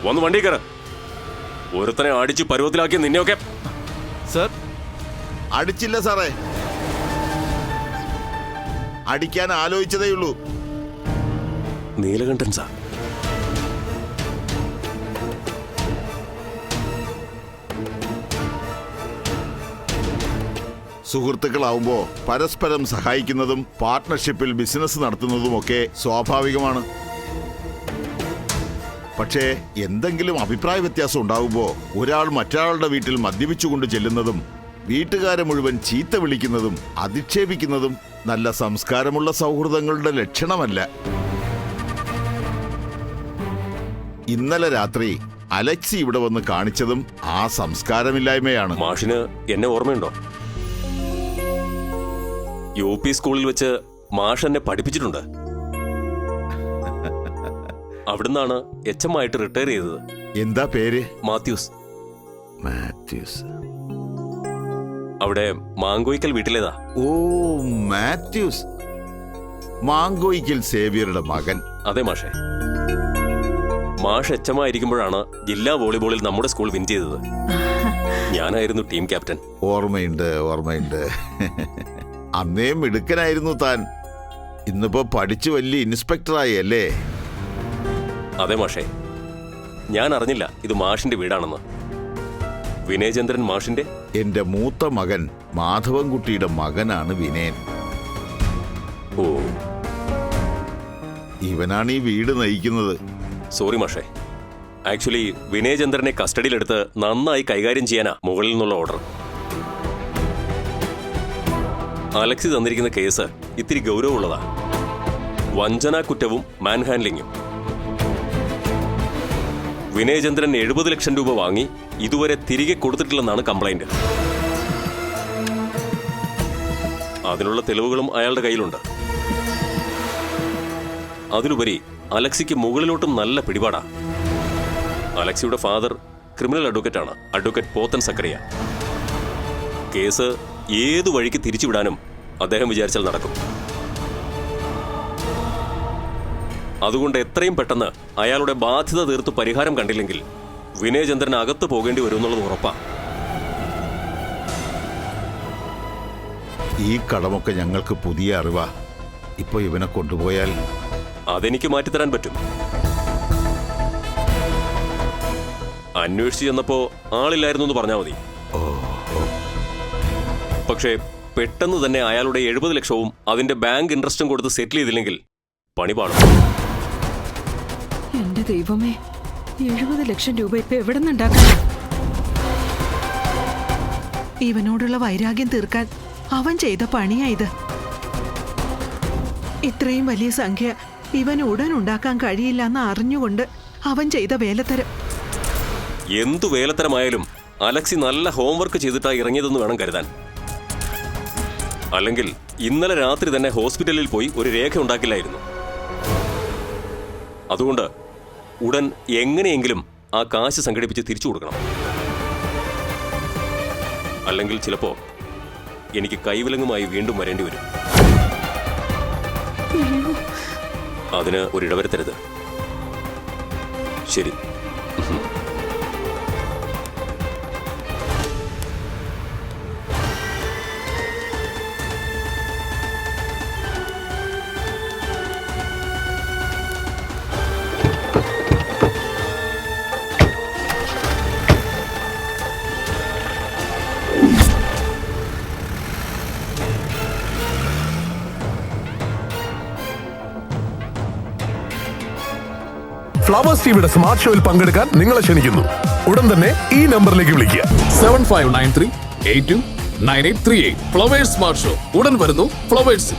വന്ന് വണ്ടി കയറ. ഒരുത്തനെ അടിച്ച് പരുവത്തിലാക്കി നിന്നെയൊക്കെ. സർ, അടിച്ചില്ല സാറേ, അടിക്കാൻ ആലോചിച്ചതേയുള്ളൂ. നീലകണ്ഠൻ സാർ. സുഹൃത്തുക്കളാവുമ്പോ പരസ്പരം സഹായിക്കുന്നതും പാർട്ട്ണർഷിപ്പിൽ ബിസിനസ് നടത്തുന്നതുമൊക്കെ സ്വാഭാവികമാണ്. പക്ഷേ എന്തെങ്കിലും അഭിപ്രായ വ്യത്യാസം ഉണ്ടാവുമ്പോ ഒരാൾ മറ്റൊരാളുടെ വീട്ടിൽ മദ്യപിച്ചുകൊണ്ട് ചെല്ലുന്നതും വീട്ടുകാരെ മുഴുവൻ ചീത്ത വിളിക്കുന്നതും അധിക്ഷേപിക്കുന്നതും നല്ല സംസ്കാരമുള്ള സൗഹൃദങ്ങളുടെ ലക്ഷണമല്ല. ഇന്നലെ രാത്രി അലക്സി ഇവിടെ വന്ന് കാണിച്ചതും ആ സംസ്കാരമില്ലായ്മയാണ്. മാഷിന് എന്നെ ഓർമ്മയുണ്ടോ? UP സ്കൂളിൽ വെച്ച് മാഷ് എന്നെ പഠിപ്പിച്ചിട്ടുണ്ട്. അവിടുന്നാണ് HM ആയിട്ട് റിട്ടയർ ചെയ്തത്. എന്താ പേര്? മാത്യൂസ്. മാത്യൂസ്. അവിടെ മാങ്കോയിക്കൽ വീട്ടിലേതാ. ഓ, മാത്യൂസ്, മാങ്കോയിക്കൽ സേവ്യറുടെ മകൻ. അതെ മാഷേ. മാഷ് HM ആയിരിക്കുമ്പോഴാണ് ജില്ലാ വോളിബോളിൽ നമ്മുടെ സ്കൂൾ വിൻ ചെയ്തത്. ഞാനായിരുന്നു ടീം ക്യാപ്റ്റൻ. ഓർമ്മയുണ്ട്, ഓർമ്മയുണ്ട്. അന്നേ മിടുക്കനായിരുന്നു താൻ. ഇന്നിപ്പോ പഠിച്ചു വലിയ ഇൻസ്പെക്ടറായി അല്ലേ? അതെ മാഷേ. ഞാൻ അറിഞ്ഞില്ല ഇത് മാഷിന്റെ വീടാണെന്ന്. വിനയചന്ദ്രൻ മാഷിന്റെ. എന്റെ മൂത്ത മകൻ മാധവൻകുട്ടിയുടെ മകനാണ് വിനയൻ. ഓ, ഇവനാണ് ഈ വീട് നയിക്കുന്നത്. സോറി മാഷേ. ആക്ച്വലി വിനയചന്ദ്രനെ കസ്റ്റഡിയിലെടുത്ത് നന്നായി കൈകാര്യം ചെയ്യാനാ മുകളിൽ നിന്നുള്ള ഓർഡർ. അലക്സി തന്നിരിക്കുന്ന കേസ് ഇത്തിരി ഗൗരവമുള്ളതാ. വഞ്ചനാ കുറ്റവും മാൻ ഹാൻഡ്ലിങ്ങും. വിനയചന്ദ്രൻ 70 ലക്ഷം രൂപ വാങ്ങി ഇതുവരെ തിരികെ കൊടുത്തിട്ടില്ലെന്നാണ് കംപ്ലൈന്റ്. അതിനുള്ള തെളിവുകളും അയാളുടെ കയ്യിലുണ്ട്. അതിലുപരി അലക്സിക്ക് മുകളിലോട്ടും നല്ല പിടിപാടാ. അലക്സിയുടെ ഫാദർ ക്രിമിനൽ അഡ്വക്കേറ്റാണ്, അഡ്വക്കേറ്റ് പോത്തൻ സക്കറിയ. കേസ് ഏതു വഴിക്ക് തിരിച്ചുവിടാനും അദ്ദേഹം വിചാരിച്ചാൽ നടക്കും. അതുകൊണ്ട് എത്രയും പെട്ടെന്ന് അയാളുടെ ബാധ്യത തീർത്ത് പരിഹാരം കണ്ടില്ലെങ്കിൽ വിനയചന്ദ്രൻ അകത്ത് പോകേണ്ടി വരുമെന്നുള്ളത് ഉറപ്പാ. ഈ കടമൊക്കെ ഞങ്ങൾക്ക് പുതിയ അറിവാ. ഇപ്പൊ ഇവനെ കൊണ്ടുപോയാൽ അതെനിക്ക് മാറ്റിത്തരാൻ പറ്റും. അന്വേഷിച്ചു ചെന്നപ്പോ ആളില്ലായിരുന്നു എന്ന് പറഞ്ഞാൽ മതി. പക്ഷേ പെട്ടെന്ന് തന്നെ അയാളുടെ 70 ലക്ഷവും അതിന്റെ ബാങ്ക് ഇൻട്രസ്റ്റും കൊടുത്ത് സെറ്റിൽ ചെയ്തില്ലെങ്കിൽ പണി പാടും. എന്റെ ദൈവമേ, 70 ലക്ഷം രൂപ ഇപ്പൊ എവിടെ നിന്നുണ്ടാക്കണം? ഇവനോടുള്ള വൈരാഗ്യം തീർക്കാൻ അവൻ ചെയ്ത പണിയാ ഇത്. ഇത്രയും വലിയ സംഖ്യ ഇവൻ ഉടൻ ഉണ്ടാക്കാൻ കഴിയില്ല എന്ന് അറിഞ്ഞുകൊണ്ട് അവൻ ചെയ്ത വേലത്തരം. എന്തു വേലത്തരമായാലും അലക്സി നല്ല ഹോംവർക്ക് ചെയ്തിട്ടാ ഇറങ്ങിയതെന്ന് വേണം കരുതാൻ. അല്ലെങ്കിൽ ഇന്നലെ രാത്രി തന്നെ ഹോസ്പിറ്റലിൽ പോയി ഒരു രേഖ ഉണ്ടാക്കില്ലായിരുന്നു. അതുകൊണ്ട് ഉടൻ എങ്ങനെയെങ്കിലും ആ കാശ് സംഘടിപ്പിച്ച് തിരിച്ചു കൊടുക്കണം. അല്ലെങ്കിൽ ചിലപ്പോ എനിക്ക് കൈവിലങ്ങുമായി വീണ്ടും വരേണ്ടി വരും. അതിന് ഒരിടവരുത്തരുത്. ശരി. ഫ്ലവേഴ്സ് ടിവിയുടെ സ്മാർട്ട് ഷോയിൽ പങ്കെടുക്കാൻ നിങ്ങളെ ക്ഷണിക്കുന്നു. ഉടൻ തന്നെ ഈ നമ്പറിലേക്ക് വിളിക്കുക. 7593829838. ഫ്ലവേഴ്സ് സ്മാർട്ട് ഷോ ഉടൻ വരുന്നു ഫ്ലവേഴ്സ്.